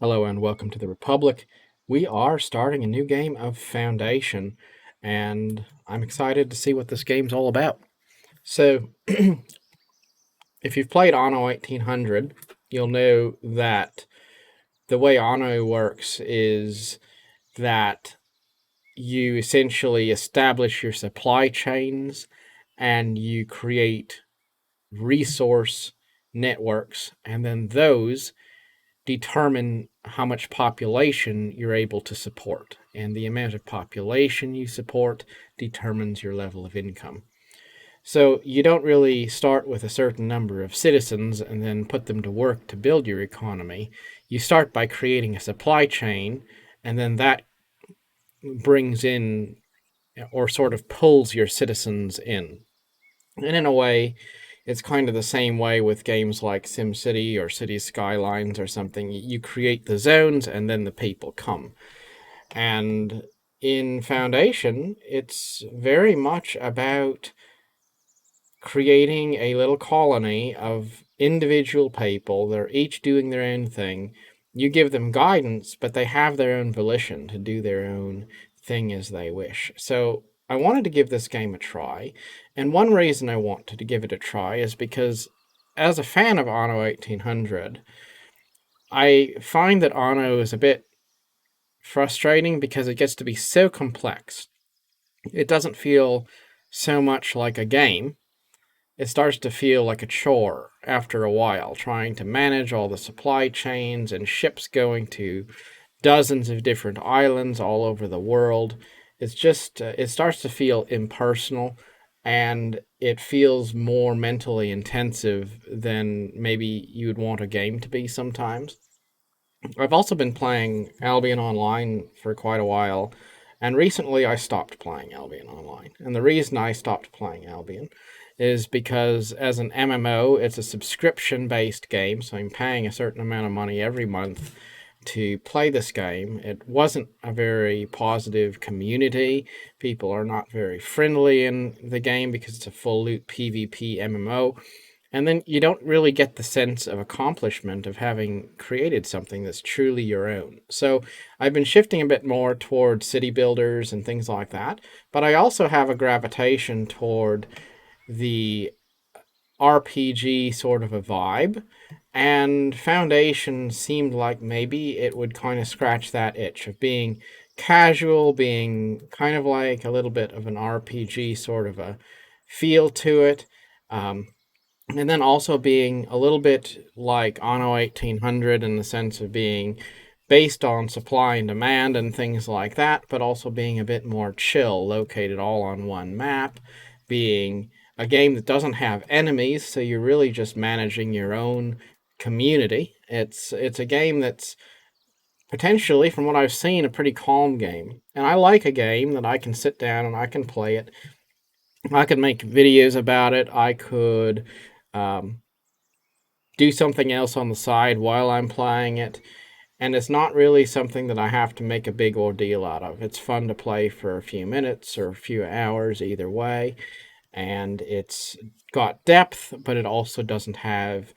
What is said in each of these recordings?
Hello and welcome to the Republic. We are starting a new game of Foundation, and I'm excited to see what this game's all about. So, if you've played Anno 1800, you'll know that the way Anno works is that you essentially establish your supply chains and you create resource networks, and then those determine how much population you're able to support. And the amount of population you support determines your level of income. So you don't really start with a certain number of citizens and then put them to work to build your economy. You start by creating a supply chain, and then that brings in or sort of pulls your citizens in. And in a way, it's kind of the same way with games like SimCity or City Skylines or something. You create the zones and then the people come. And in Foundation, it's very much about creating a little colony of individual people. They're each doing their own thing. You give them guidance, but they have their own volition to do their own thing as they wish. So I wanted to give this game a try. And one reason I wanted to give it a try is because, as a fan of Anno 1800, I find that Anno is a bit frustrating because it gets to be so complex. It doesn't feel so much like a game. It starts to feel like a chore after a while, trying to manage all the supply chains and ships going to dozens of different islands all over the world. It's just, it starts to feel impersonal, and it feels more mentally intensive than maybe you would want a game to be sometimes. I've also been playing Albion Online for quite a while, and recently I stopped playing Albion Online. And the reason I stopped playing Albion is because, as an MMO, it's a subscription based game, so I'm paying a certain amount of money every month to play this game. It wasn't a very positive community. People are not very friendly in the game because it's a full loot PvP MMO. And then you don't really get the sense of accomplishment of having created something that's truly your own. So I've been shifting a bit more toward city builders and things like that. But I also have a gravitation toward the RPG sort of a vibe. And Foundation seemed like maybe it would kind of scratch that itch of being casual, being kind of like a little bit of an RPG sort of a feel to it. Um, and then also being a little bit like Anno 1800 in the sense of being based on supply and demand and things like that, but also being a bit more chill, located all on one map, being a game that doesn't have enemies, so you're really just managing your own community. It's a game that's potentially, from what I've seen, a pretty calm game. And I like a game that I can sit down and I can play it. I could make videos about it. I could um, do something else on the side while I'm playing it. And it's not really something that I have to make a big ordeal out of. It's fun to play for a few minutes or a few hours either way. And it's got depth, but it also doesn't have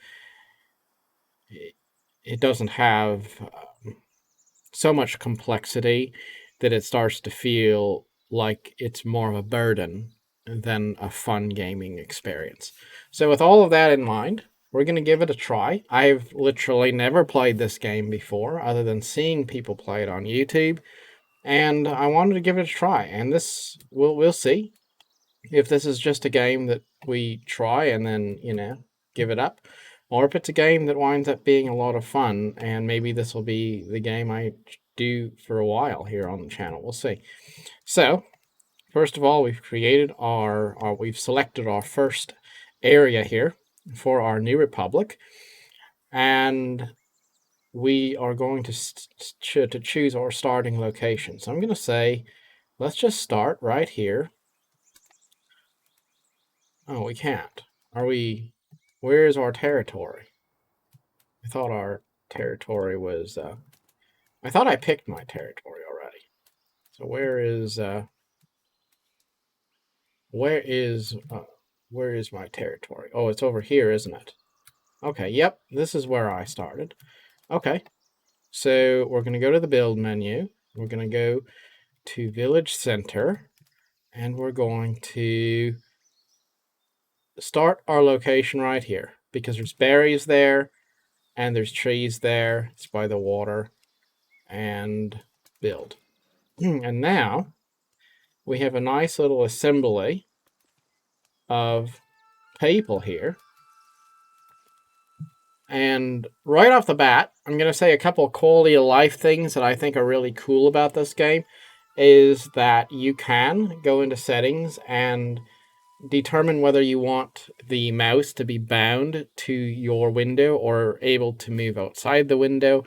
so much complexity that it starts to feel like it's more of a burden than a fun gaming experience. So, with all of that in mind, we're going to give it a try. I've literally never played this game before, other than seeing people play it on YouTube, and I wanted to give it a try. And this, we'll see if this is just a game that we try and then give it up, or if it's a game that winds up being a lot of fun, and maybe this will be the game I do for a while here on the channel. We'll see. So, first of all, we've selected our first area here for our new republic, and we are going to choose our starting location. So I'm going to say, let's just start right here. Oh, we can't. Where is our territory? I thought our territory was, I thought I picked my territory already. So where is, where is my territory? Oh, it's over here, isn't it? Okay, yep, this is where I started. Okay, So we're going to go to the build menu. We're going to go to village center, and we're going to start our location right here because there's berries there and there's trees there. It's by the water, and build. And now we have a nice little assembly of people here. And right off the bat, I'm going to say a couple of quality of life things that I think are really cool about this game is that you can go into settings and determine whether you want the mouse to be bound to your window or able to move outside the window.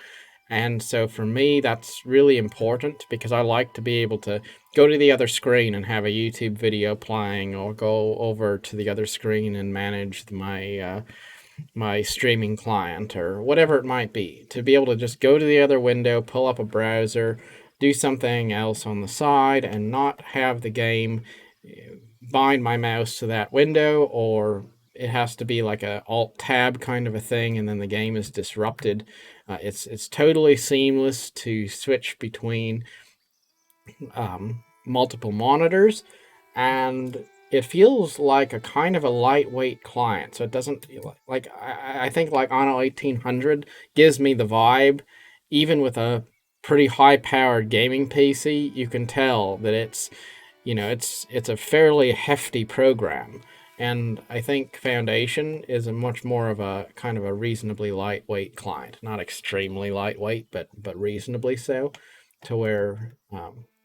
And so for me, that's really important because I like to be able to go to the other screen and have a YouTube video playing, or go over to the other screen and manage my streaming client or whatever it might be. To be able to just go to the other window, pull up a browser, do something else on the side, and not have the game bind my mouse to that window, or it has to be like a alt tab kind of a thing, and then the game is disrupted. It's totally seamless to switch between multiple monitors, and it feels like a kind of a lightweight client. So it doesn't like I think like Anno 1800 gives me the vibe, even with a pretty high powered gaming PC. You can tell that it's a fairly hefty program. And I think Foundation is a much more of a kind of a reasonably lightweight client, not extremely lightweight, but reasonably so, to where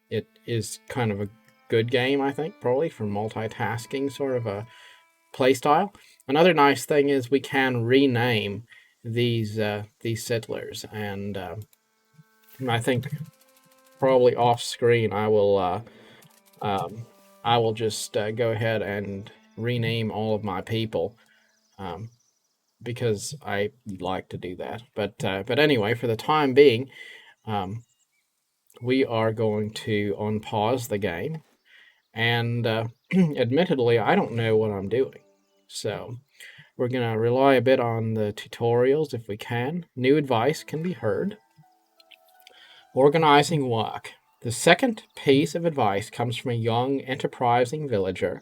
it is kind of a good game, I think, probably for multitasking sort of a playstyle. Another nice thing is we can rename these settlers, and I think probably off screen I will just go ahead and rename all of my people, because I like to do that. But anyway, for the time being, we are going to unpause the game, and admittedly, I don't know what I'm doing, so we're going to rely a bit on the tutorials if we can. New advice can be heard. Organizing work. The second piece of advice comes from a young, enterprising villager.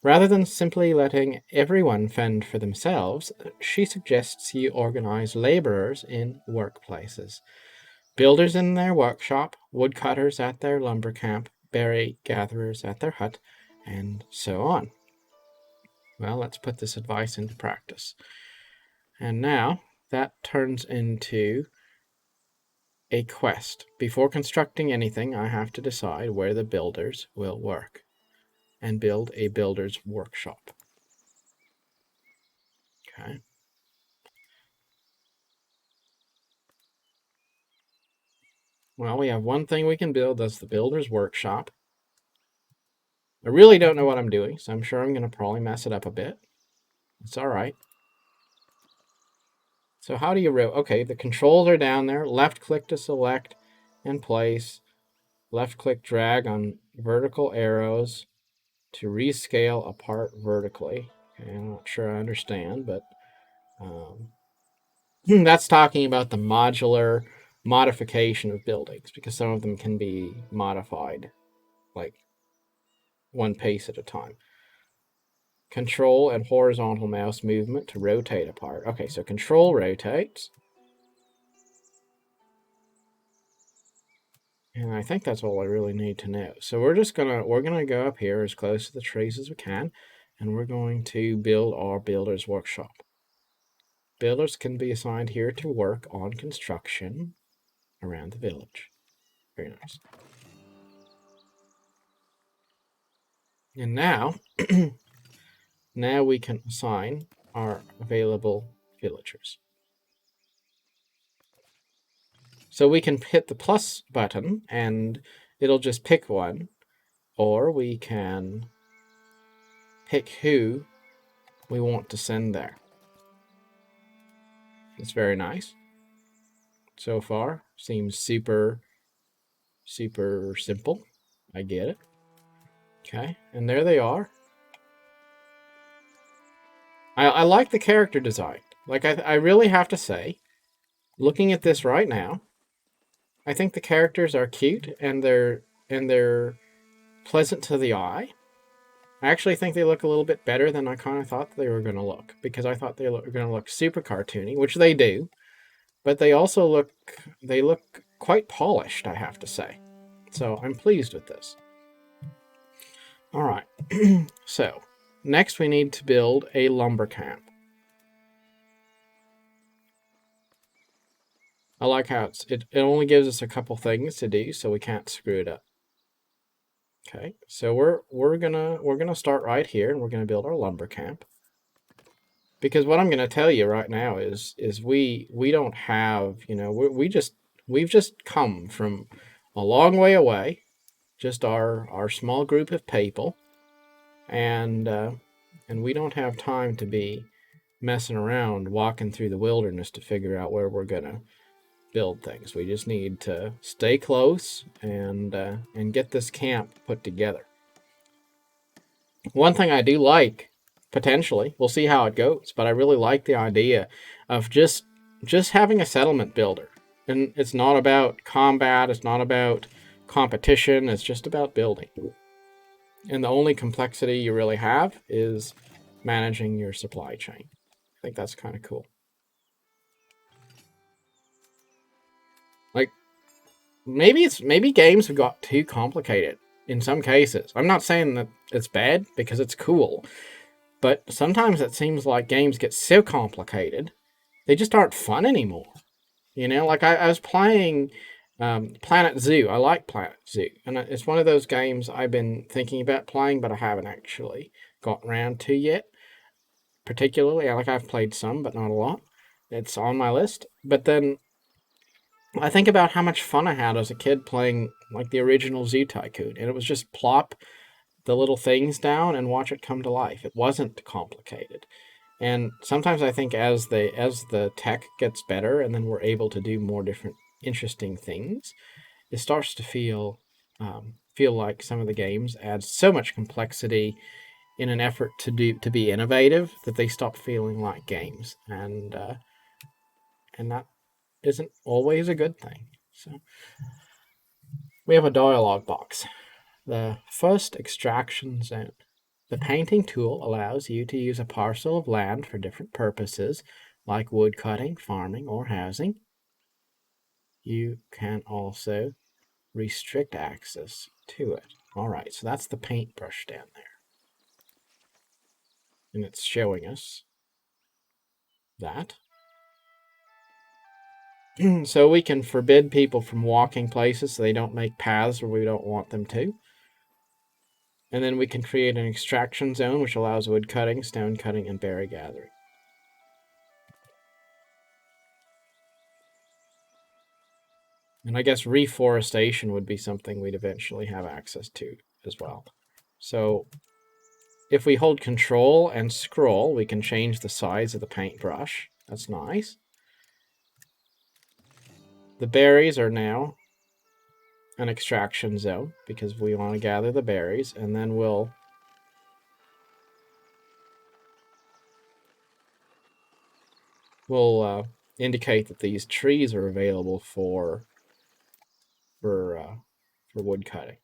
Rather than simply letting everyone fend for themselves, she suggests you organize laborers in workplaces. Builders in their workshop, woodcutters at their lumber camp, berry gatherers at their hut, and so on. Well, let's put this advice into practice. And now that turns into a quest. Before constructing anything, I have to decide where the builders will work and build a builder's workshop. Okay. Well, we have one thing we can build. That's the builder's workshop. I really don't know what I'm doing, so I'm sure I'm going to probably mess it up a bit. It's all right. So how do you okay, the controls are down there. Left click to select and place. Left click drag on vertical arrows to rescale a part vertically. Okay, I'm not sure I understand, but that's talking about the modular modification of buildings, because some of them can be modified like one pace at a time. Control and horizontal mouse movement to rotate a part. Okay, so control rotates. And I think that's all I really need to know. So we're gonna go up here as close to the trees as we can, and we're going to build our builder's workshop. Builders can be assigned here to work on construction around the village. Very nice. And now, now we can assign our available villagers. So we can hit the plus button and it'll just pick one, or we can pick who we want to send there. It's very nice. So far, seems super simple. I get it. Okay, and there they are. I like the character design. Like, I really have to say, looking at this right now, I think the characters are cute and they're pleasant to the eye. I actually think they look a little bit better than I kind of thought they were going to look, because I thought they were going to look super cartoony, which they do, but they look quite polished, I have to say. So I'm pleased with this. All right. So next we need to build a lumber camp. I like how it only gives us a couple things to do, so we can't screw it up. Okay, so we're gonna start right here, and we're gonna build our lumber camp. Because what I'm gonna tell you right now is we don't have, you know, we've just come from a long way away, just our small group of people, and we don't have time to be messing around walking through the wilderness to figure out where we're gonna build things. We just need to stay close and get this camp put together. One thing I do like, potentially, we'll see how it goes, but I really like the idea of just having a settlement builder. And it's not about combat, it's not about competition, it's just about building. And the only complexity you really have is managing your supply chain. I think that's kind of cool. Like, maybe games have got too complicated in some cases. I'm not saying that it's bad, because it's cool, but sometimes it seems like games get so complicated they just aren't fun anymore. You know, like I was playing Planet Zoo. I like Planet Zoo, and it's one of those games I've been thinking about playing, but I haven't actually gotten around to yet. Particularly, like I've played some, but not a lot. It's on my list, but then I think about how much fun I had as a kid playing like the original Zoo Tycoon, and it was just plop the little things down and watch it come to life. It wasn't complicated. And sometimes I think as the tech gets better and then we're able to do more different interesting things, it starts to feel like some of the games add so much complexity in an effort to be innovative that they stop feeling like games, and that isn't always a good thing. So we have a dialog box. The first extraction zone. The painting tool allows you to use a parcel of land for different purposes, like wood cutting, farming, or housing. You can also restrict access to it. All right, so that's the paintbrush down there. And it's showing us that. So we can forbid people from walking places so they don't make paths where we don't want them to. And then we can create an extraction zone, which allows wood cutting, stone cutting, and berry gathering. And I guess reforestation would be something we'd eventually have access to as well. So if we hold control and scroll, we can change the size of the paintbrush. That's nice. The berries are now an extraction zone because we want to gather the berries, and then we'll indicate that these trees are available for wood cutting.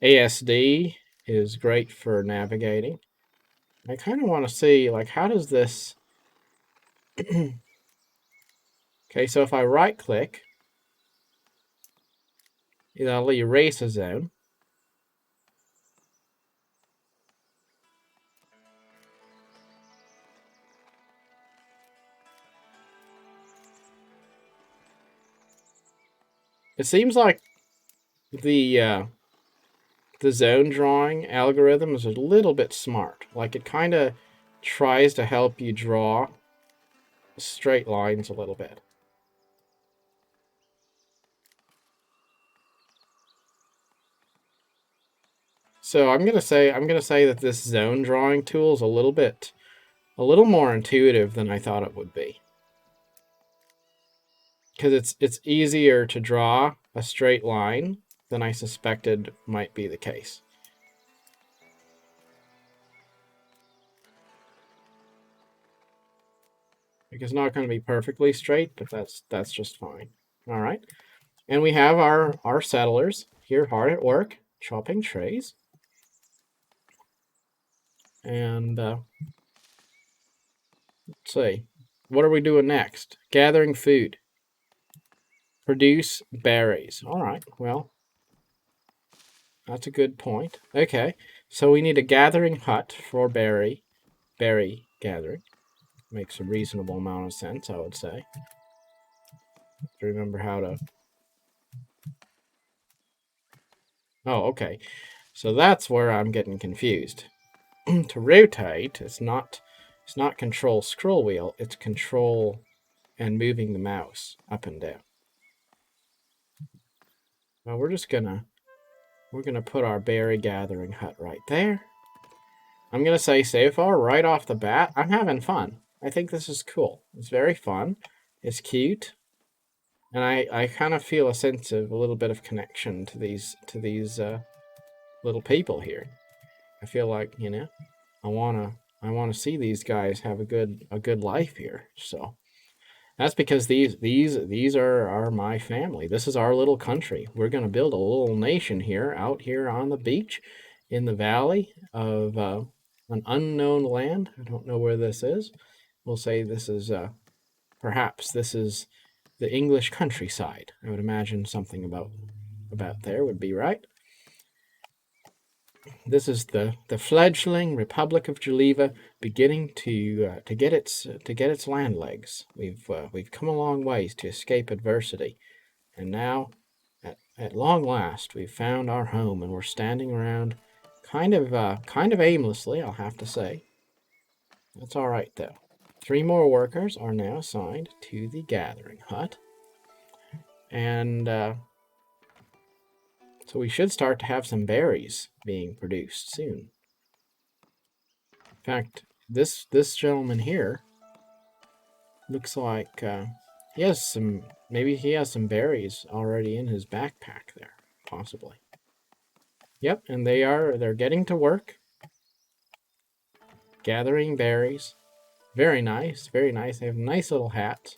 WASD is great for navigating. I kind of want to see, like, how does this... Okay, so if I right click, it'll erase a zone. It seems like the zone drawing algorithm is a little bit smart. Like, it kind of tries to help you draw straight lines a little bit. So I'm gonna say that this zone drawing tool is a little more intuitive than I thought it would be. Because it's easier to draw a straight line than I suspected might be the case. Like, it's not going to be perfectly straight, but that's just fine. All right. And we have our settlers here hard at work, chopping trees. And let's see. What are we doing next? Gathering food. Produce berries. All right. Well, that's a good point. Okay. So we need a gathering hut for berry gathering. Makes a reasonable amount of sense, I would say. To remember how to. Oh, okay. So that's where I'm getting confused. To rotate, it's not control scroll wheel, it's control and moving the mouse up and down. Well, we're gonna put our berry gathering hut right there. I'm gonna say so far, right off the bat, I'm having fun. I think this is cool. It's very fun. It's cute. And I kind of feel a sense of a little bit of connection to these little people here. I feel like, I wanna see these guys have a good life here. So that's because these are my family. This is our little country. We're gonna build a little nation here, out here on the beach, in the valley of an unknown land. I don't know where this is. We'll say this is perhaps this is the English countryside. I would imagine something about there would be right. This is the fledgling Republic of Geneva beginning to get its land legs. We've come a long ways to escape adversity, and now, at long last, we've found our home, and we're standing around, kind of aimlessly, I'll have to say. That's all right though. 3 more workers are now assigned to the gathering hut, and so we should start to have some berries being produced soon. In fact, this gentleman here looks like he has some. Maybe he has some berries already in his backpack there, possibly. Yep, and they're getting to work, gathering berries. Very nice, very nice. They have nice little hats,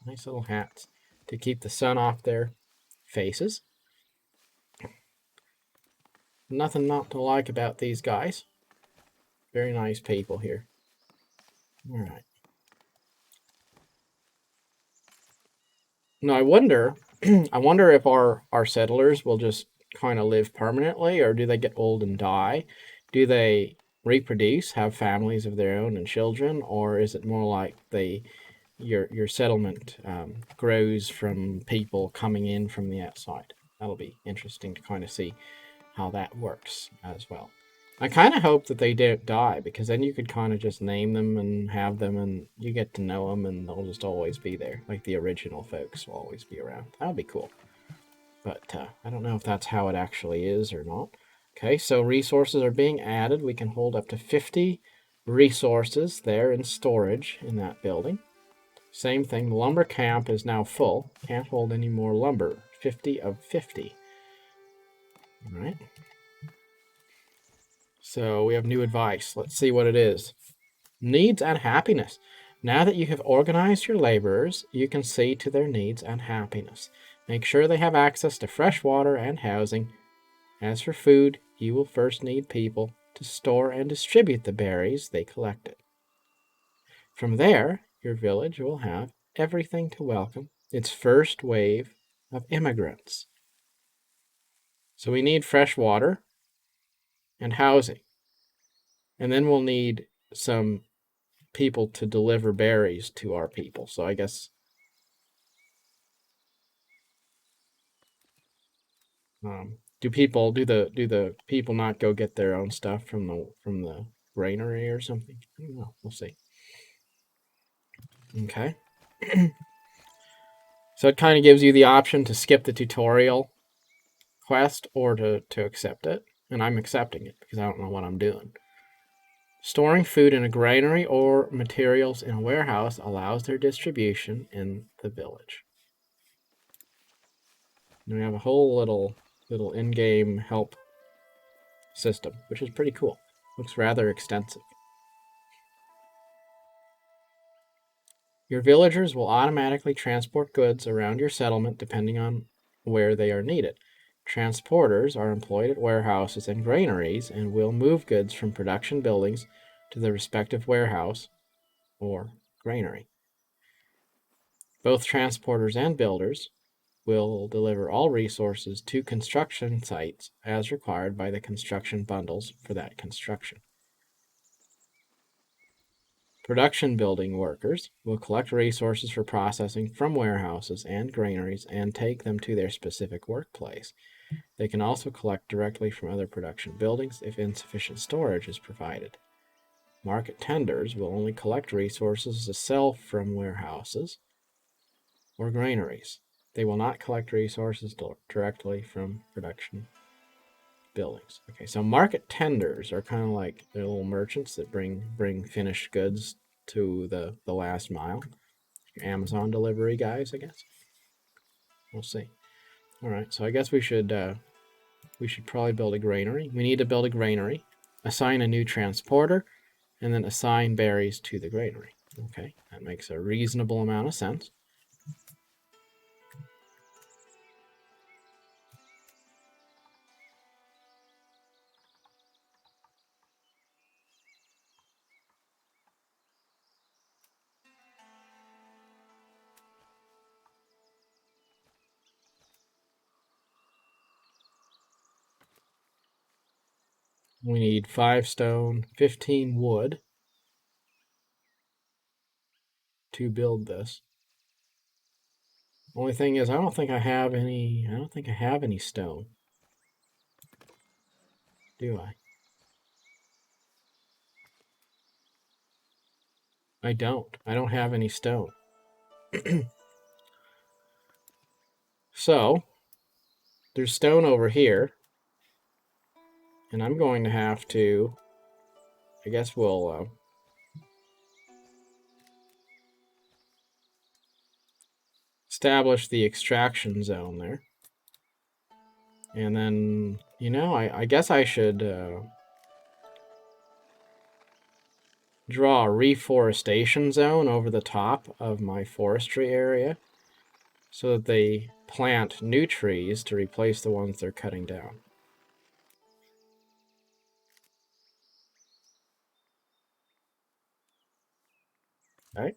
to keep the sun off their faces. Nothing not to like about these guys. Very nice people here. All right. Now I wonder, I wonder if our settlers will just kind of live permanently, or do they get old and die? Do they reproduce, have families of their own and children, or is it more like your settlement grows from people coming in from the outside? That'll be interesting to kind of see how that works as well. I kind of hope that they don't die, because then you could kind of just name them and have them, and you get to know them, and they'll just always be there. Like the original folks will always be around. That would be cool. But I don't know if that's how it actually is or not. Okay, so resources are being added. We can hold up to 50 resources there in storage in that building. Same thing, the lumber camp is now full. Can't hold any more lumber. 50 of 50. All right. So we have new advice. Let's see what it is. Needs and happiness. Now that you have organized your laborers, you can see to their needs and happiness. Make sure they have access to fresh water and housing. As for food, you will first need people to store and distribute the berries they collected. From there, your village will have everything to welcome its first wave of immigrants. So we need fresh water and housing. And then we'll need some people to deliver berries to our people. So I guess do the people not go get their own stuff from the granary or something? I don't know. We'll see. Okay. So it kind of gives you the option to skip the tutorial quest or to accept it. And I'm accepting it because I don't know what I'm doing. Storing food in a granary or materials in a warehouse allows their distribution in the village. And we have a whole little in-game help system, which is pretty cool. Looks rather extensive. Your villagers will automatically transport goods around your settlement depending on where they are needed. Transporters are employed at warehouses and granaries and will move goods from production buildings to the respective warehouse or granary. Both transporters and builders will deliver all resources to construction sites as required by the construction bundles for that construction. Production building workers will collect resources for processing from warehouses and granaries and take them to their specific workplace. They can also collect directly from other production buildings if insufficient storage is provided. Market tenders will only collect resources to sell from warehouses or granaries. They will not collect resources directly from production buildings. Okay, so market tenders are kind of like they're little merchants that bring finished goods to the last mile. Amazon delivery guys, I guess. We'll see. All right, so I guess we should probably build a granary. We need to build a granary, assign a new transporter, and then assign berries to the granary. Okay, that makes a reasonable amount of sense. We need 5 stone, 15 wood to build this. Only thing is, I don't think I have any stone. Do I? I don't. I don't have any stone. So, there's stone over here. And I'm going to have to, I guess we'll establish the extraction zone there. And then, I guess I should draw a reforestation zone over the top of my forestry area so that they plant new trees to replace the ones they're cutting down. Right?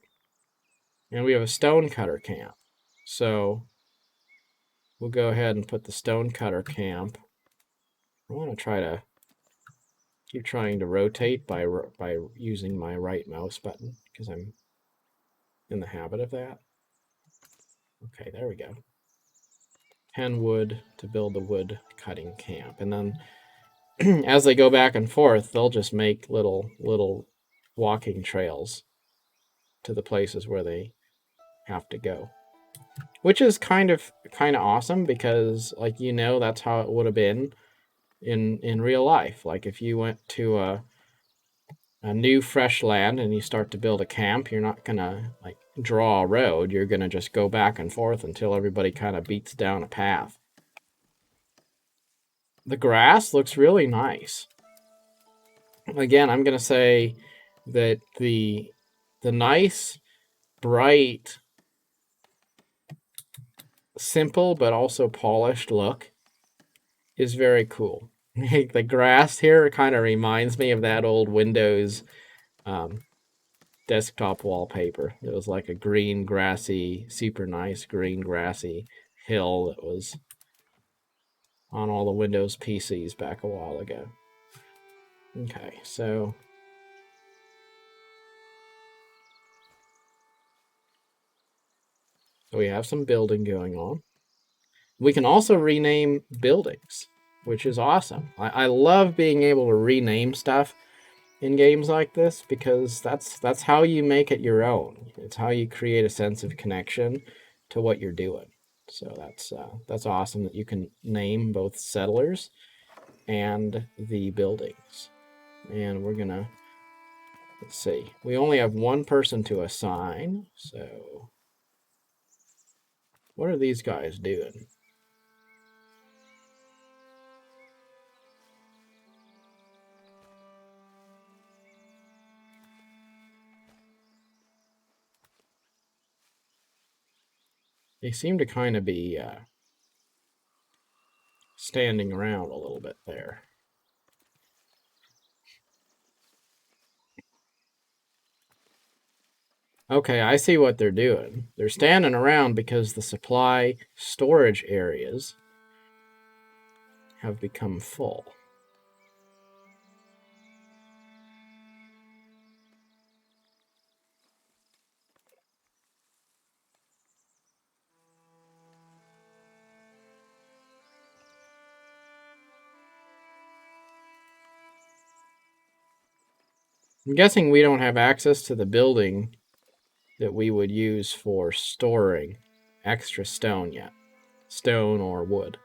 And we have a stone cutter camp. So we'll go ahead and put the stone cutter camp. I want to keep trying to rotate by using my right mouse button because I'm in the habit of that. Okay, there we go. 10 wood to build the wood cutting camp. And then as they go back and forth, they'll just make little walking trails to the places where they have to go. Which is kind of awesome because that's how it would have been in real life. Like if you went to a new fresh land and you start to build a camp, you're not gonna draw a road. You're gonna just go back and forth until everybody kind of beats down a path. The grass looks really nice. Again, I'm gonna say that the nice, bright, simple but also polished look is very cool. The grass here kind of reminds me of that old Windows desktop wallpaper. It was like a green, grassy, super nice green, grassy hill that was on all the Windows PCs back a while ago. Okay, so we have some building going on. We can also rename buildings, which is awesome. I love being able to rename stuff in games like this because that's how you make it your own. It's how you create a sense of connection to what you're doing. So that's awesome that you can name both settlers and the buildings. And we're gonna, let's see, we only have one person to assign. So what are these guys doing? They seem to kind of be standing around a little bit there. Okay, I see what they're doing. They're standing around because the supply storage areas have become full. I'm guessing we don't have access to the building that we would use for storing extra stone yet. Stone or wood.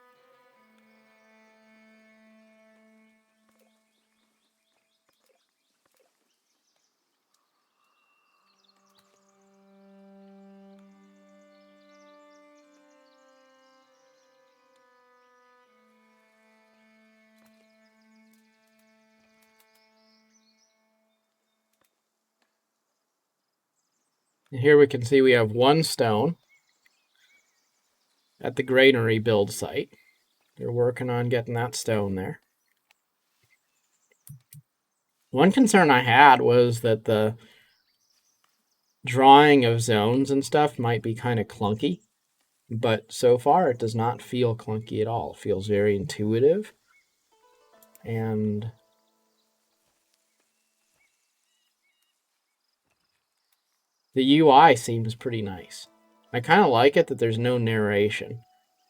And here we can see we have one stone at the granary build site. They're working on getting that stone there. One concern I had was that the drawing of zones and stuff might be kind of clunky, but so far it does not feel clunky at all. It feels very intuitive, and the UI seems pretty nice. I kind of like it that there's no narration.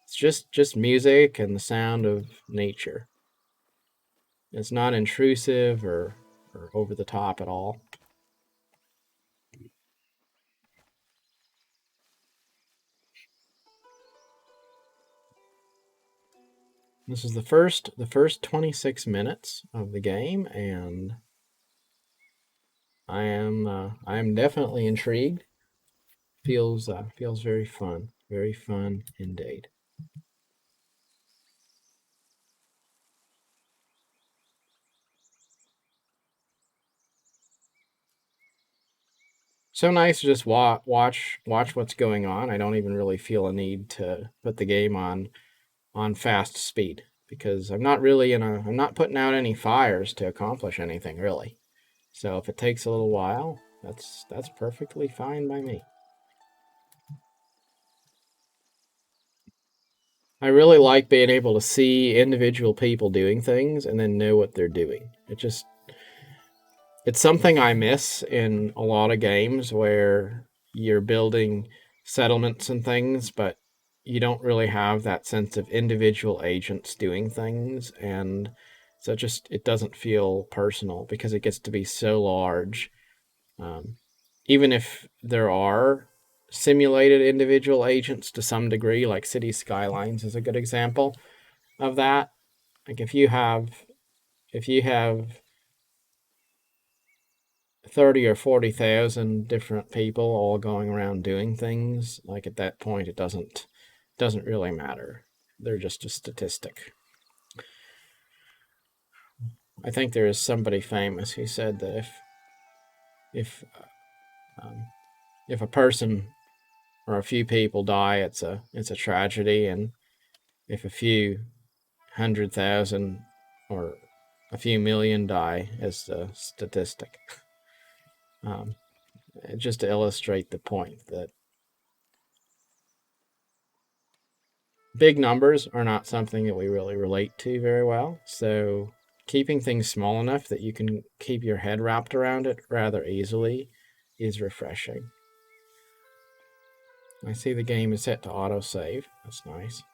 It's just music and the sound of nature. It's not intrusive or over the top at all. This is the first 26 minutes of the game, and I am definitely intrigued. Feels very fun indeed. So nice to just watch what's going on. I don't even really feel a need to put the game on fast speed because I'm not putting out any fires to accomplish anything really. So if it takes a little while, that's perfectly fine by me. I really like being able to see individual people doing things and then know what they're doing. It's something I miss in a lot of games where you're building settlements and things, but you don't really have that sense of individual agents doing things, and so it doesn't feel personal because it gets to be so large. Even if there are simulated individual agents to some degree, like City Skylines is a good example of that. Like if you have 30 or 40,000 different people all going around doing things, like at that point it doesn't really matter. They're just a statistic. I think there is somebody famous who said that if um, if a person or a few people die, it's a tragedy, and if a few 100,000 or a few million die, it's a statistic. Um, just to illustrate the point that big numbers are not something that we really relate to very well. So keeping things small enough that you can keep your head wrapped around it rather easily is refreshing. I see the game is set to autosave. That's nice.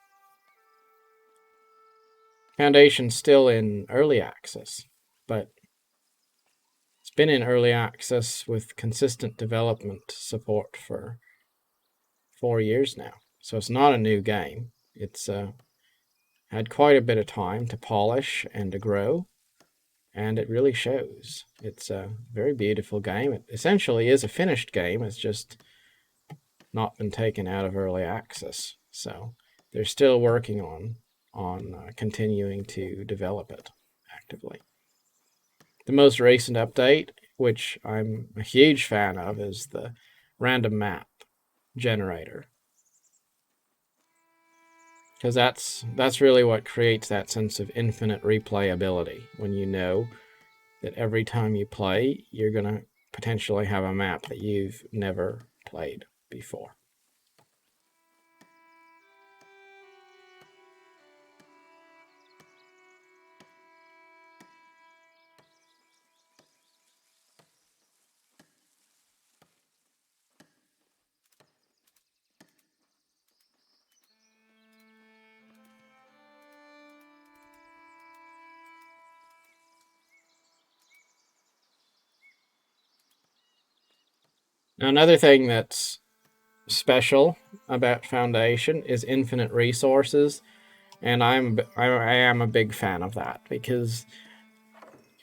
Foundation's still in early access, but it's been in early access with consistent development support for 4 years now. So it's not a new game. It's had quite a bit of time to polish and to grow, and it really shows. It's a very beautiful game. It essentially is a finished game. It's just not been taken out of early access. So they're still working on continuing to develop it actively. The most recent update, which I'm a huge fan of, is the random map generator. because that's really what creates that sense of infinite replayability, when you know that every time you play, you're going to potentially have a map that you've never played before. Now, another thing that's special about Foundation is infinite resources, and I am a big fan of that, because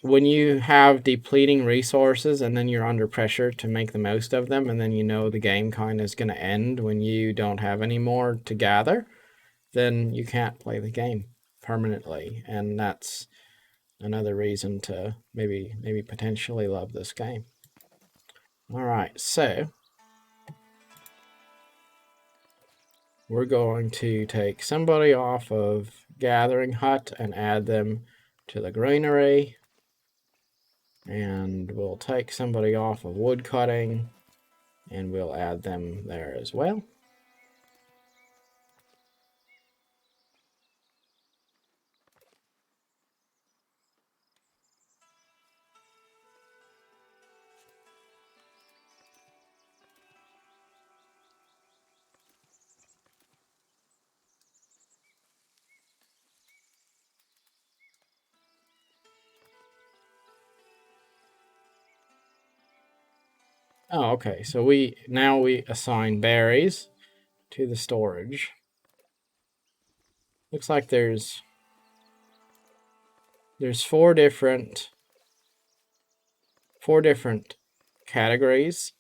when you have depleting resources and then you're under pressure to make the most of them, and then you know the game kind of is going to end when you don't have any more to gather, then you can't play the game permanently, and that's another reason to maybe potentially love this game. All right, so we're going to take somebody off of Gathering Hut and add them to the Granary. And we'll take somebody off of Wood Cutting and we'll add them there as well. Oh, okay. So we assign berries to the storage. Looks like there's four different categories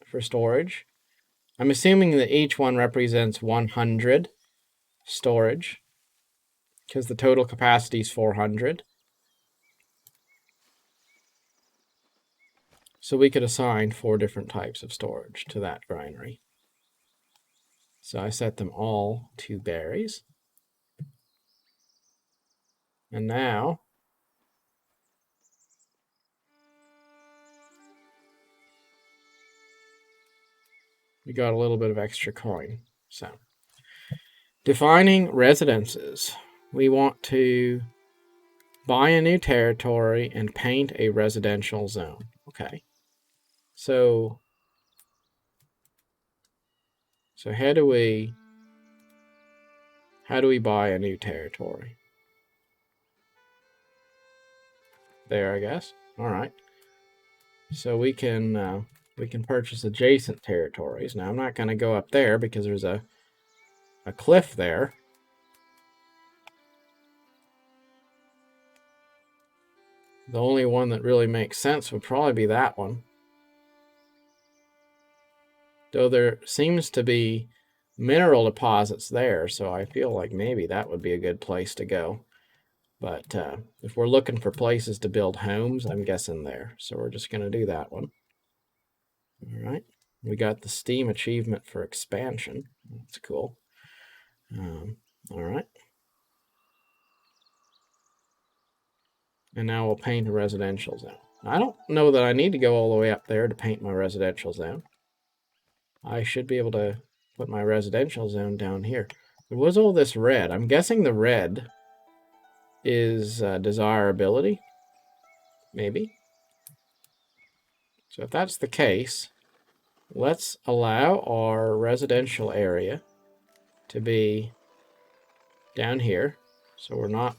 for storage. I'm assuming that each one represents 100 storage, because the total capacity is 400. So we could assign 4 different types of storage to that granary. So I set them all to berries. And now we got a little bit of extra coin. So defining residences. We want to buy a new territory and paint a residential zone. Okay. So how do we buy a new territory? There, I guess. All right. So we can purchase adjacent territories. Now I'm not going to go up there because there's a cliff there. The only one that really makes sense would probably be that one. Though there seems to be mineral deposits there, so I feel like maybe that would be a good place to go. But if we're looking for places to build homes, I'm guessing there. So we're just going to do that one. All right. We got the Steam achievement for expansion. That's cool. All right. And now we'll paint a residential zone. I don't know that I need to go all the way up there to paint my residential zone. I should be able to put my residential zone down here. There was all this red. I'm guessing the red is desirability. Maybe. So if that's the case, let's allow our residential area to be down here. So we're not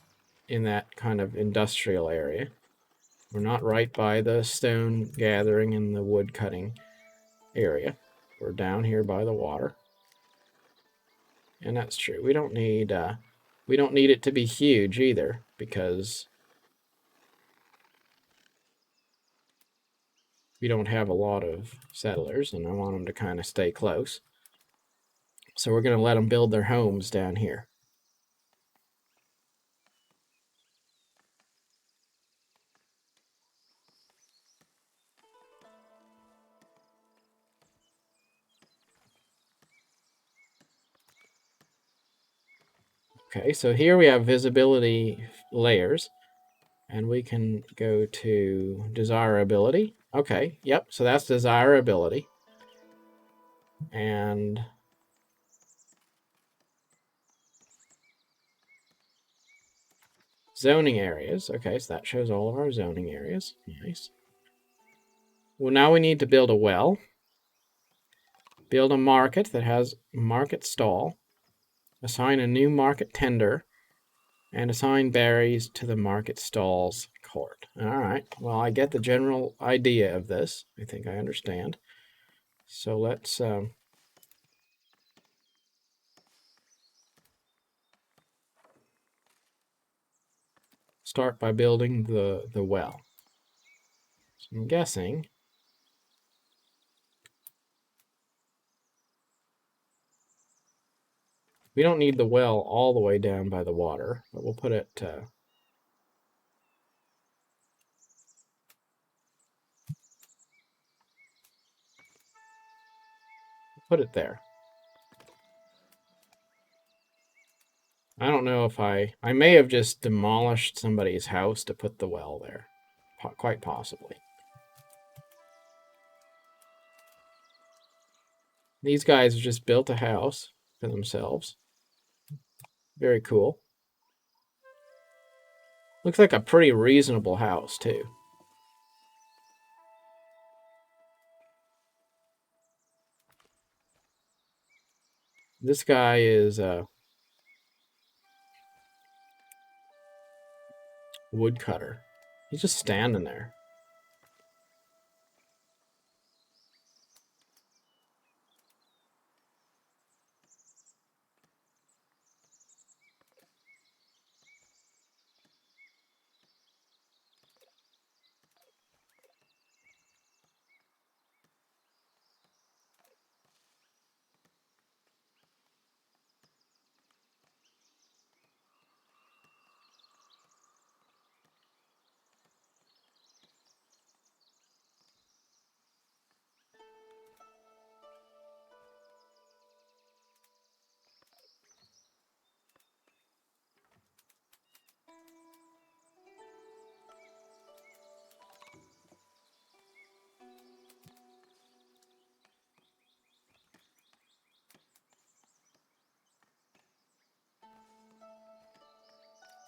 in that kind of industrial area. We're not right by the stone gathering and the wood cutting area. We're down here by the water. And that's true. We don't need it to be huge either, because we don't have a lot of settlers and I want them to kind of stay close. So we're going to let them build their homes down here. Okay, so here we have visibility layers, and we can go to desirability. Okay, yep, so that's desirability. And zoning areas. Okay, so that shows all of our zoning areas. Nice. Well, now we need to build a well, build a market that has market stall, assign a new market tender, and assign berries to the market stalls court. All right, well, I get the general idea of this. I think I understand. So let's start by building the well. So I'm guessing we don't need the well all the way down by the water, but we'll put it there. I don't know if I may have just demolished somebody's house to put the well there. Quite possibly. These guys just built a house for themselves. Very cool. Looks like a pretty reasonable house, too. This guy is a woodcutter. He's just standing there.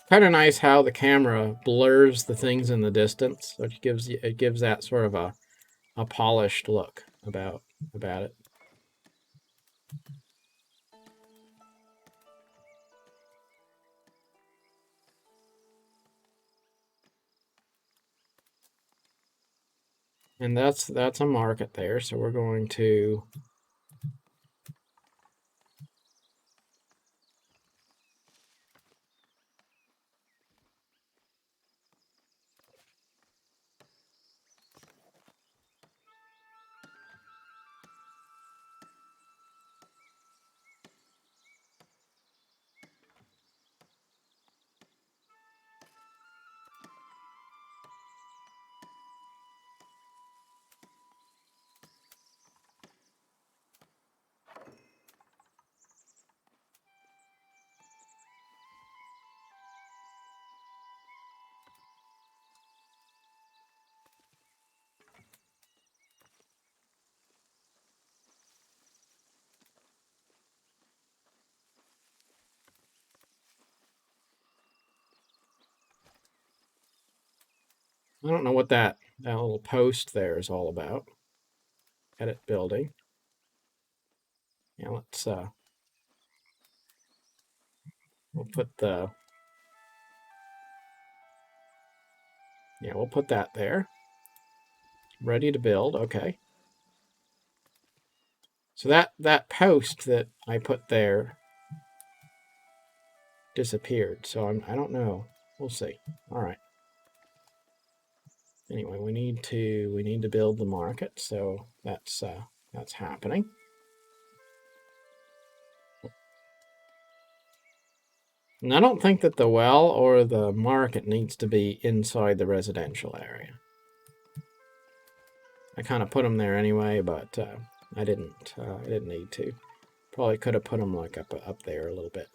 Kind of nice how the camera blurs the things in the distance, so it gives that sort of a polished look about it. And that's a market there, so we're going to I don't know what that little post there is all about. Edit building. Yeah, let's we'll put that there. Ready to build. Okay. So that post that I put there disappeared. So I don't know. We'll see. All right. Anyway, we need to build the market, so that's happening. And I don't think that the well or the market needs to be inside the residential area. I kind of put them there anyway, but I didn't need to. Probably could have put them like up there a little bit.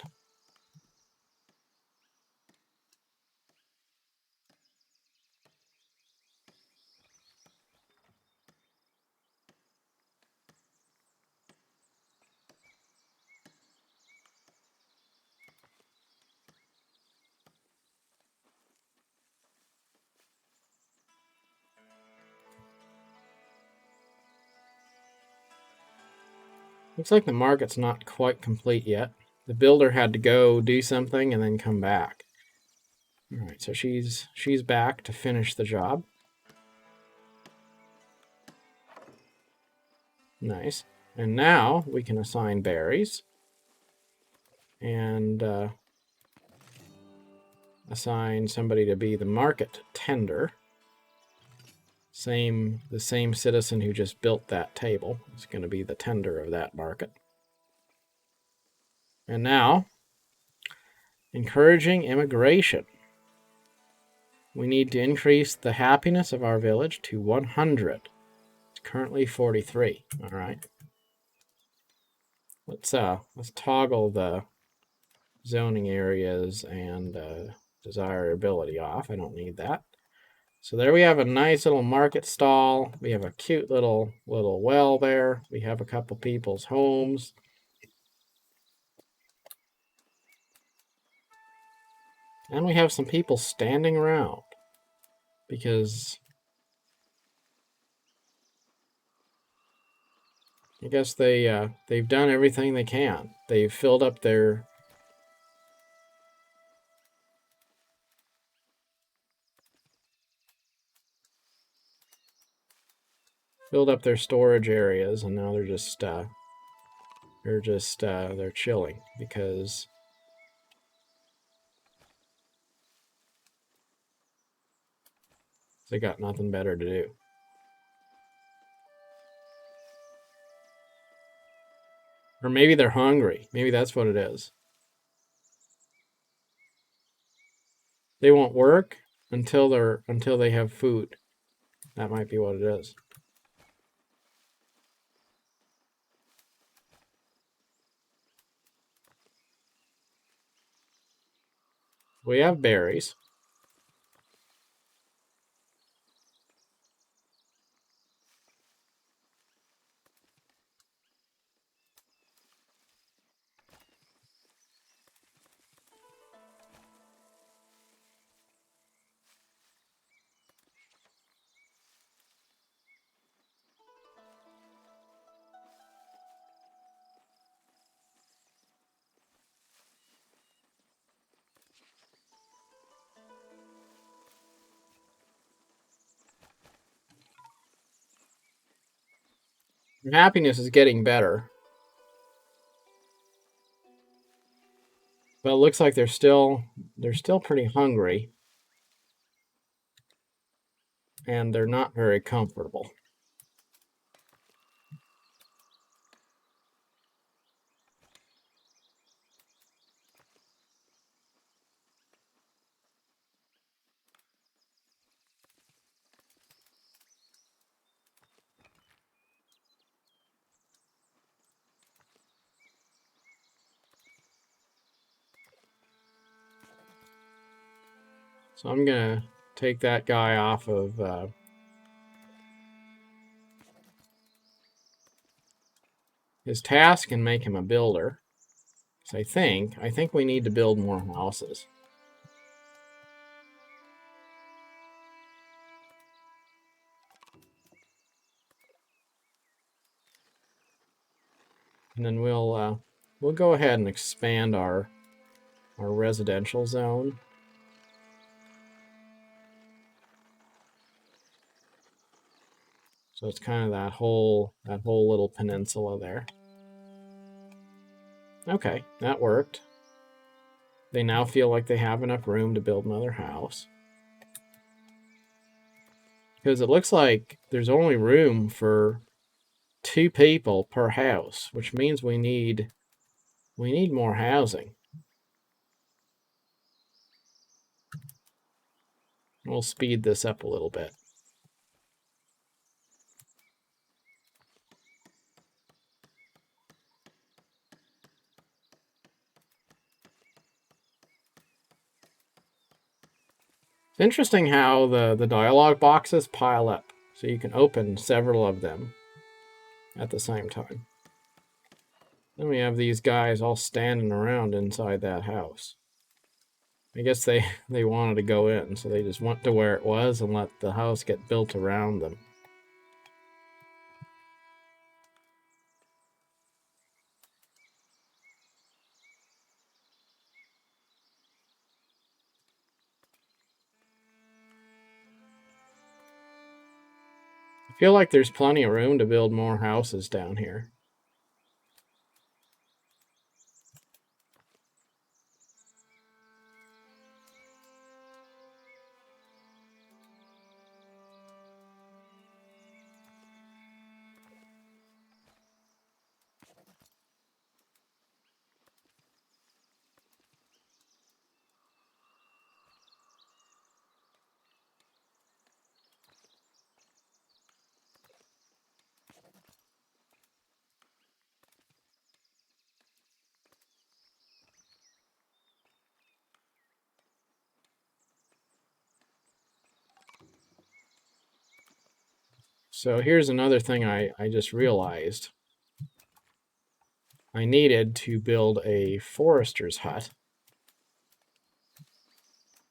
Looks like the market's not quite complete yet. The builder had to go do something and then come back. All right, so she's back to finish the job. Nice. And now we can assign berries and assign somebody to be the market tender. The same citizen who just built that table is going to be the tender of that market. And now, encouraging immigration. We need to increase the happiness of our village to 100. It's currently 43. All right. Let's toggle the zoning areas and desirability off. I don't need that. So there we have a nice little market stall. We have a cute little well there. We have a couple people's homes. And we have some people standing around because I guess they've done everything they can. They've filled up their storage areas, and now they're chilling because they got nothing better to do. Or maybe they're hungry. Maybe that's what it is. They won't work until they have food. That might be what it is. We have berries. Happiness is getting better. But it looks like they're still pretty hungry. And they're not very comfortable. So I'm going to take that guy off of his task and make him a builder. So I think we need to build more houses. And then we'll go ahead and expand our residential zone. So it's kind of that whole little peninsula there. Okay, that worked. They now feel like they have enough room to build another house. Because it looks like there's only room for 2 people per house, which means we need more housing. We'll speed this up a little bit. It's interesting how the dialog boxes pile up, so you can open several of them at the same time. Then we have these guys all standing around inside that house. I guess they wanted to go in, so they just went to where it was and let the house get built around them. feel like there's plenty of room to build more houses down here. So here's another thing I just realized. I needed to build a forester's hut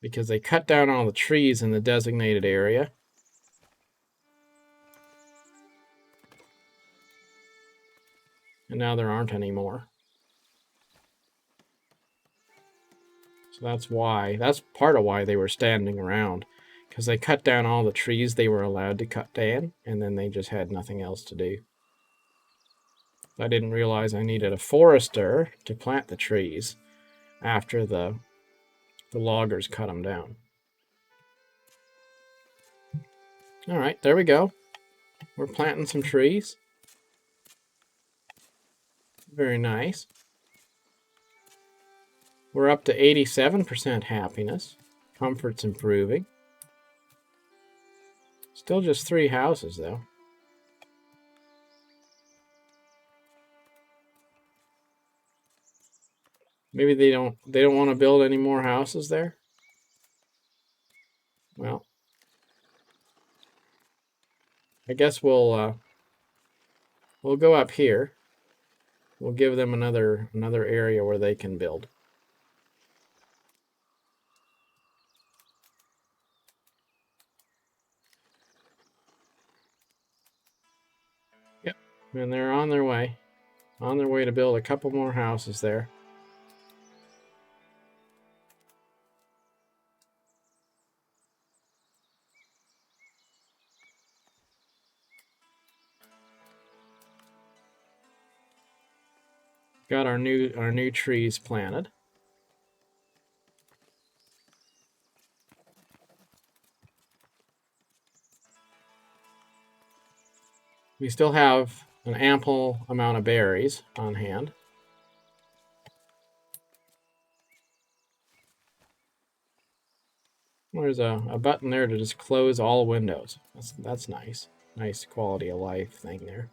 because they cut down all the trees in the designated area. And now there aren't any more. So that's why, that's part of why they were standing around, because they cut down all the trees they were allowed to cut down, and then they just had nothing else to do. I didn't realize I needed a forester to plant the trees after the loggers cut them down. All right, there we go. We're planting some trees. Very nice. We're up to 87% happiness. Comfort's improving. Still just 3 houses, though. Maybe they don't want to build any more houses there? Well, I guess we'll go up here. We'll give them another area where they can build. Yep, and they're on their way to build a couple more houses there. Got our new trees planted. We still have an ample amount of berries on hand. There's a button there to just close all windows. That's nice. Nice quality of life thing there.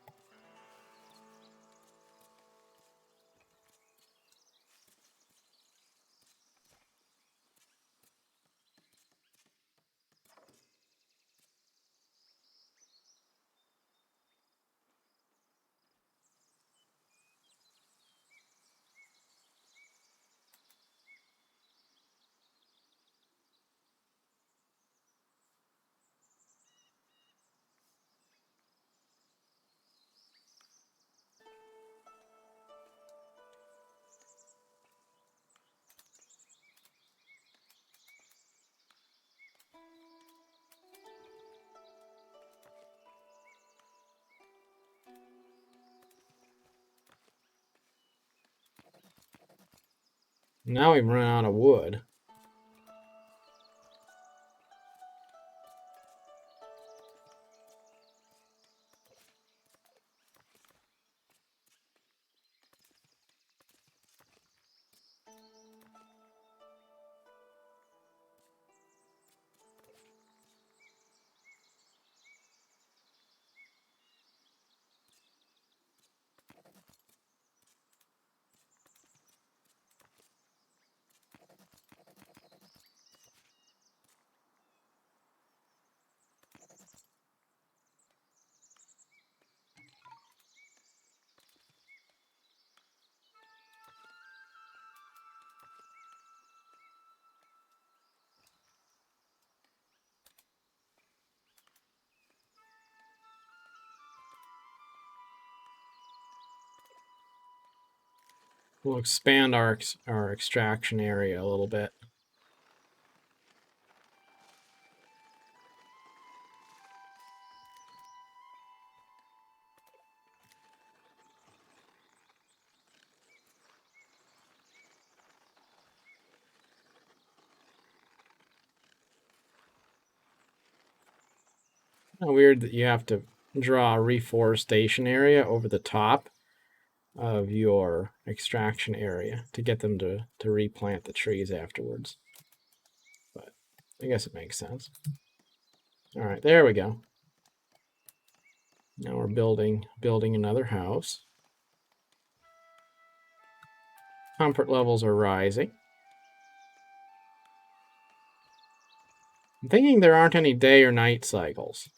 Now we've run out of wood. We'll expand our extraction area a little bit. Kind of weird that you have to draw a reforestation area over the top of your extraction area to get them to replant the trees afterwards. But I guess it makes sense. All right, there we go. Now we're building another house. Comfort levels are rising. I'm thinking there aren't any day or night cycles.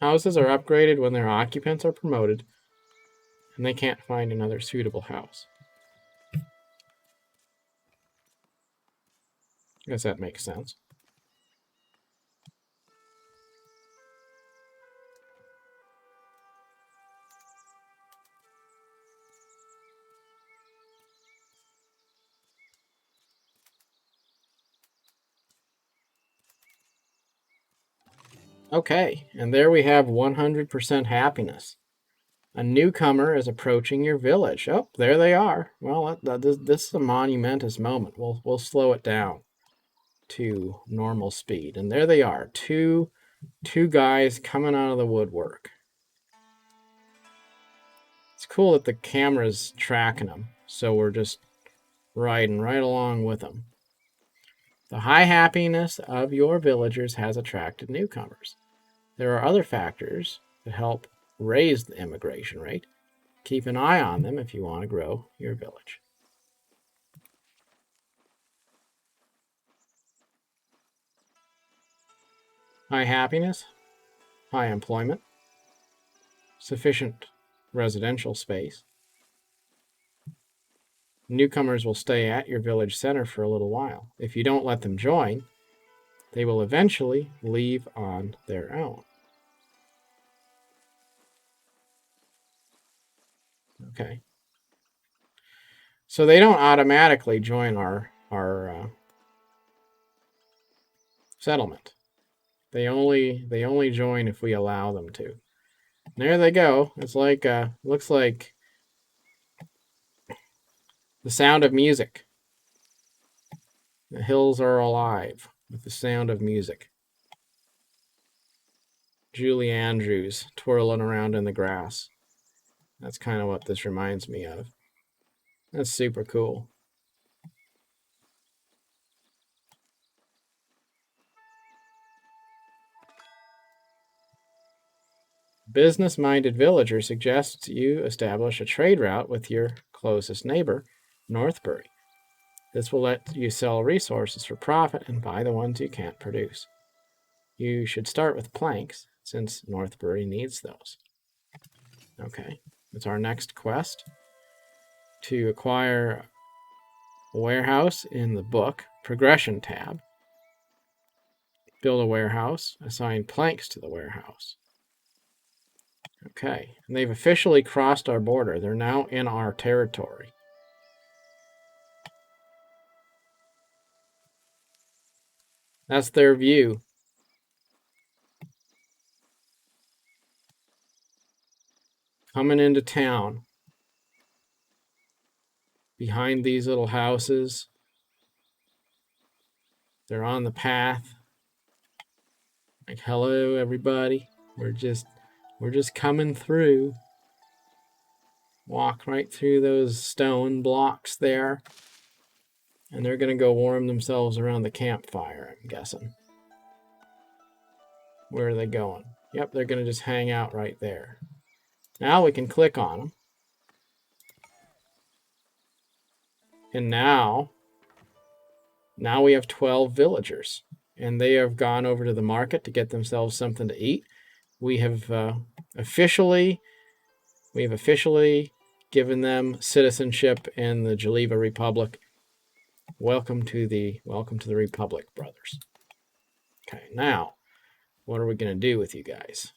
Houses are upgraded when their occupants are promoted and they can't find another suitable house. I guess that makes sense. Okay, and there we have 100% happiness. A newcomer is approaching your village. Oh, there they are. Well, this is a monumentous moment. We'll slow it down to normal speed. And there they are, two guys coming out of the woodwork. It's cool that the camera's tracking them, so we're just riding right along with them. The high happiness of your villagers has attracted newcomers. There are other factors that help raise the immigration rate. Keep an eye on them if you want to grow your village. High happiness, high employment, sufficient residential space. Newcomers will stay at your village center for a little while. If you don't let them join, they will eventually leave on their own. Okay. So they don't automatically join our settlement. They only join if we allow them to. And there they go. It's like looks like the sound of music. The hills are alive with the sound of music. Julie Andrews twirling around in the grass. That's kind of what this reminds me of. That's super cool. Business-minded villager suggests you establish a trade route with your closest neighbor, Northbury. This will let you sell resources for profit and buy the ones you can't produce. You should start with planks, since Northbury needs those. Okay, it's our next quest. To acquire a warehouse in the book, progression tab. Build a warehouse, assign planks to the warehouse. Okay, and they've officially crossed our border. They're now in our territory. That's their view. Coming into town. Behind these little houses. They're on the path. Like, hello, everybody. We're just coming through. Walk right through those stone blocks there. And they're going to go warm themselves around the campfire, I'm guessing. Where are they going? Yep, they're going to just hang out right there. Now we can click on them. And now we have 12 villagers. And they have gone over to the market to get themselves something to eat. We have officially given them citizenship in the Geneva Republic. Welcome to the Republic, brothers. Okay, now, what are we going to do with you guys?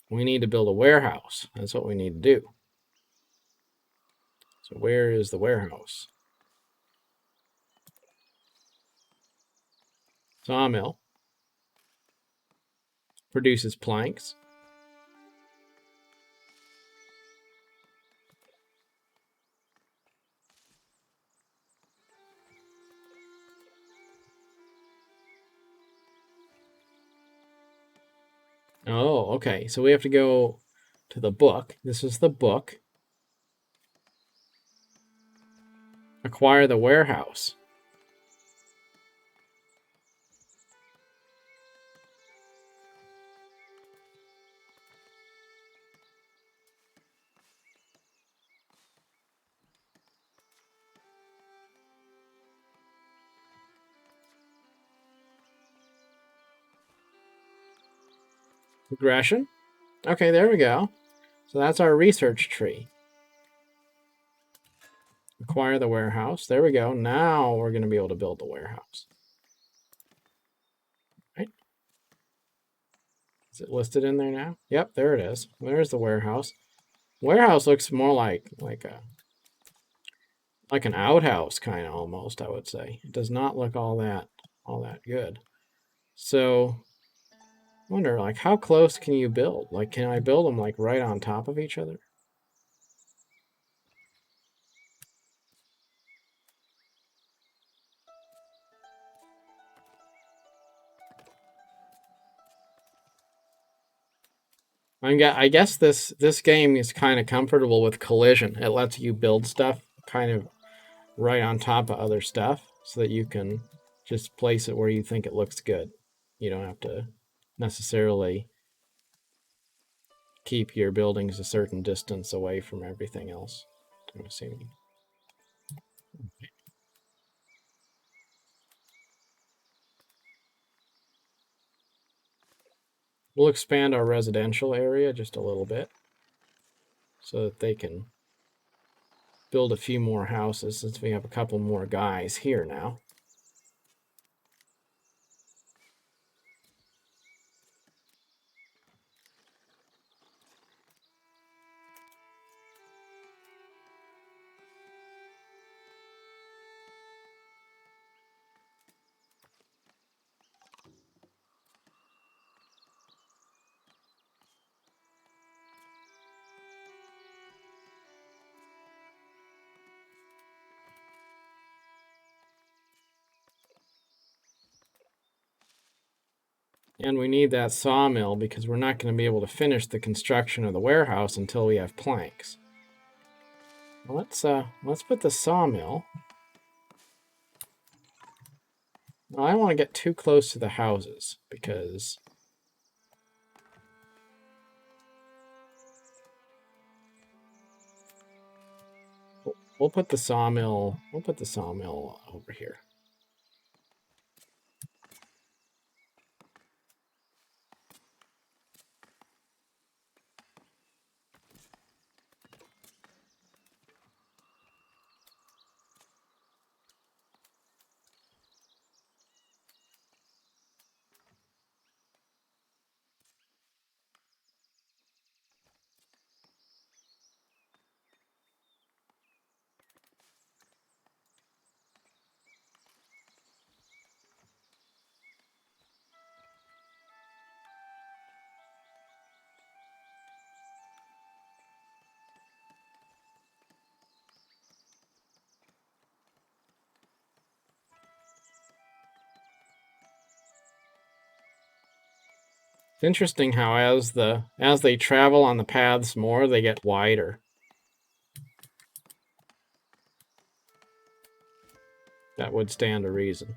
We need to build a warehouse. That's what we need to do. So where is the warehouse? Sawmill produces planks. Oh, okay. So we have to go to the book. This is the book. Acquire the warehouse. Progression. Okay, there we go. So that's our research tree. Acquire the warehouse. There we go. Now we're going to be able to build the warehouse. Right? Is it listed in there now? Yep, there it is. There's the warehouse. Warehouse looks more like an outhouse kind of almost, I would say. It does not look all that good. So I wonder, like, how close can you build? Like, can I build them like right on top of each other? I guess this game is kind of comfortable with collision. It lets you build stuff kind of right on top of other stuff so that you can just place it where you think it looks good. You don't have to necessarily keep your buildings a certain distance away from everything else. I'm assuming. We'll expand our residential area just a little bit so that they can build a few more houses since we have a couple more guys here now. And we need that sawmill because we're not going to be able to finish the construction of the warehouse until we have planks. Let's put the sawmill. Well, I don't want to get too close to the houses because we'll put the sawmill. We'll put the sawmill over here. It's interesting how as they travel on the paths more, they get wider. That would stand to reason.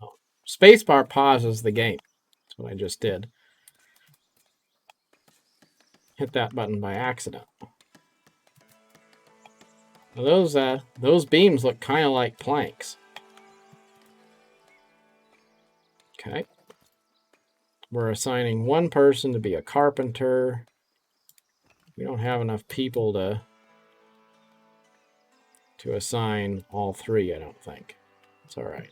Oh, spacebar pauses the game. That's what I just did. Hit that button by accident. Now those beams look kind of like planks. Okay. We're assigning one person to be a carpenter. We don't have enough people to assign all three, I don't think. It's all right.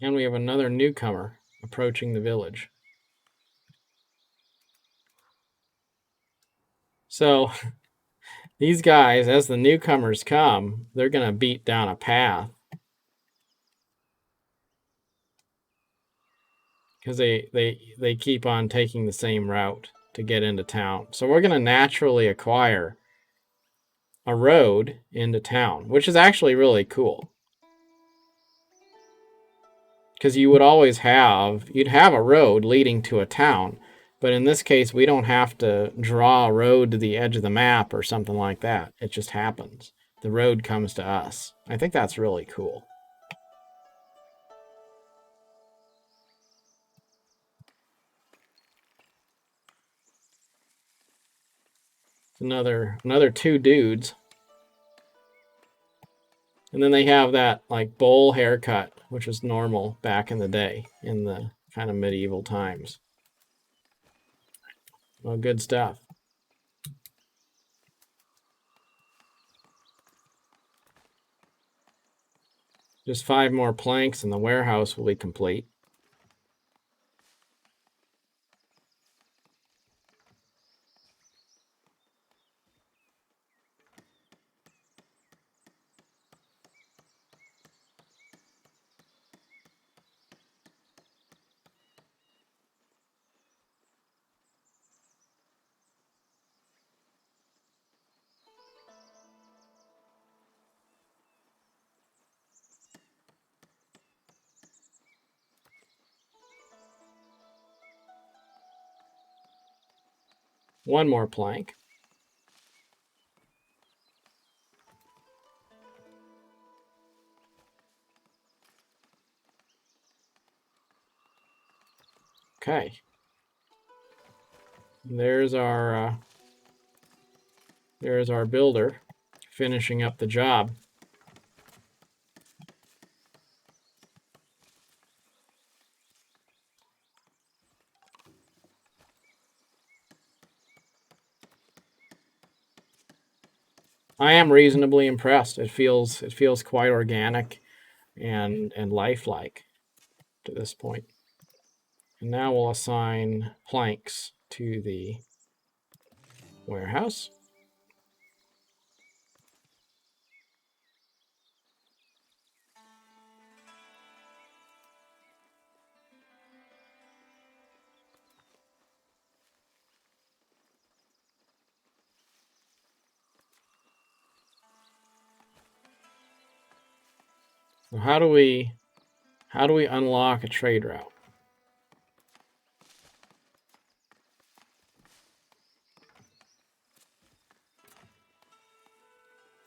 And we have another newcomer approaching the village. So these guys, as the newcomers come, they're going to beat down a path because they keep on taking the same route to get into town. So we're going to naturally acquire a road into town, which is actually really cool. Because you would always you'd have a road leading to a town, but in this case, we don't have to draw a road to the edge of the map or something like that. It just happens. The road comes to us. I think that's really cool. Another two dudes. And then they have that like bowl haircut, which was normal back in the day, in the kind of medieval times. Well, good stuff. Just 5 more planks and the warehouse will be complete. One more plank. Okay. There's our builder finishing up the job. I am reasonably impressed. It feels quite organic and lifelike to this point. And now we'll assign planks to the warehouse. So how do we unlock a trade route?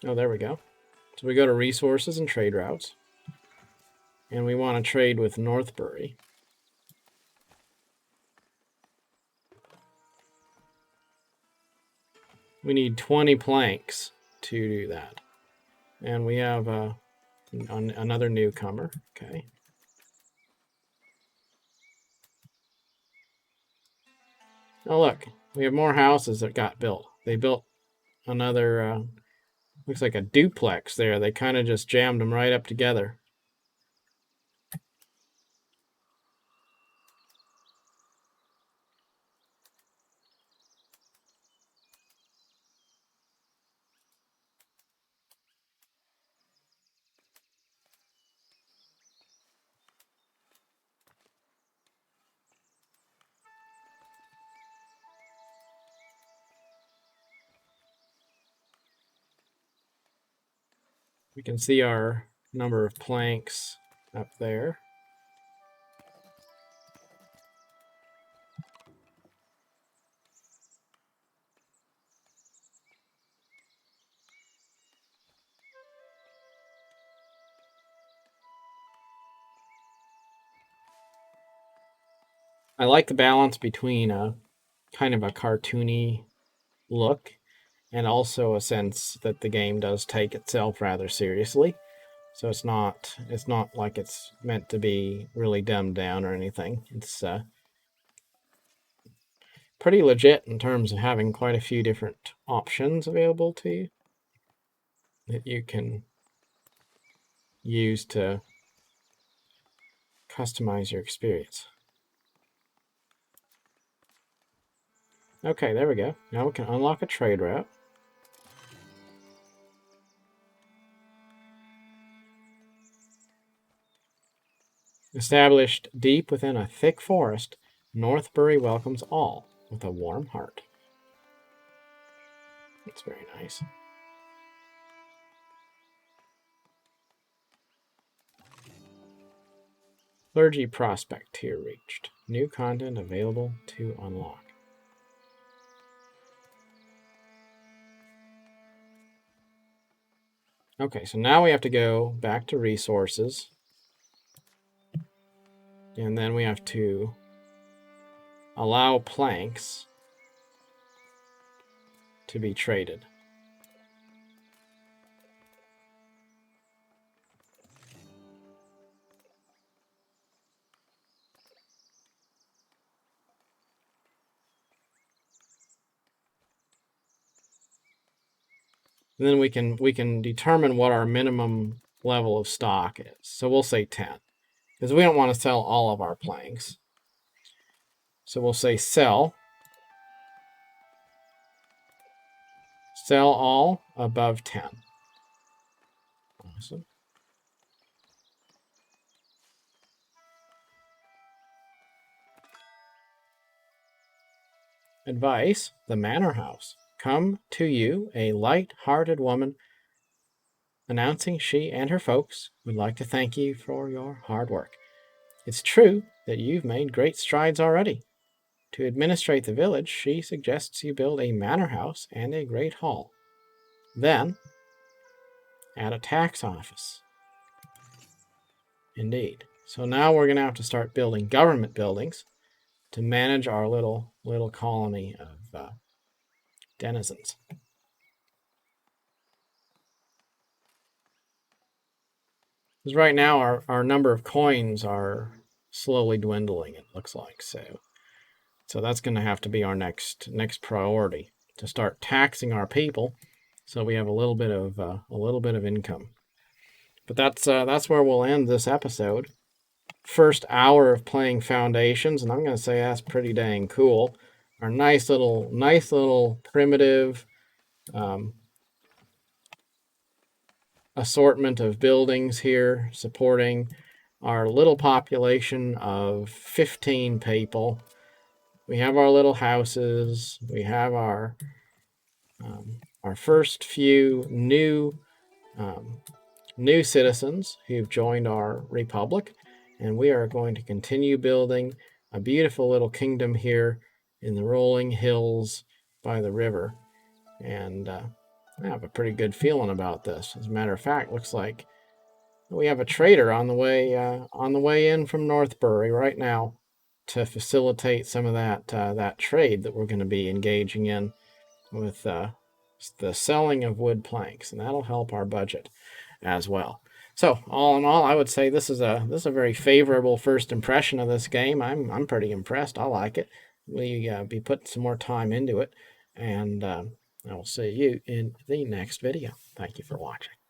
Oh, there we go. So we go to resources and trade routes. And we want to trade with Northbury. We need 20 planks to do that. And we have another newcomer. Okay. Oh, look. We have more houses that got built. They built another, looks like a duplex there. They kind of just jammed them right up together. We can see our number of planks up there. I like the balance between a kind of a cartoony look and also a sense that the game does take itself rather seriously. So it's not like it's meant to be really dumbed down or anything. It's pretty legit in terms of having quite a few different options available to you that you can use to customize your experience. Okay, there we go. Now we can unlock a trade route. Established deep within a thick forest, Northbury welcomes all with a warm heart. That's very nice. Clergy prospect tier reached. New content available to unlock. Okay, so now we have to go back to resources. And then we have to allow planks to be traded. And then we can determine what our minimum level of stock is. So we'll say 10, because we don't want to sell all of our planks. So we'll say sell. Sell all above 10. Awesome. Advice: the Manor House. Come to you a light-hearted woman announcing she and her folks would like to thank you for your hard work. It's true that you've made great strides already. To administrate the village, she suggests you build a manor house and a great hall. Then, add a tax office. Indeed. So now we're going to have to start building government buildings to manage our little colony of denizens. Because right now our number of coins are slowly dwindling, it looks like. So that's going to have to be our next priority, to start taxing our people, so we have a little bit of income. But that's where we'll end this episode. First hour of playing Foundations, and I'm going to say that's pretty dang cool. Our nice little primitive assortment of buildings here, supporting our little population of 15 people. We have our little houses. We have our first few new citizens who've joined our republic, and we are going to continue building a beautiful little kingdom here in the rolling hills by the river. And I have a pretty good feeling about this. As a matter of fact, looks like we have a trader on the way in from Northbury right now to facilitate some of that trade that we're going to be engaging in with the selling of wood planks, and that'll help our budget as well. So all in all, I would say this is a very favorable first impression of this game. I'm pretty impressed. I like it. We be putting some more time into it, and I will see you in the next video. Thank you for watching.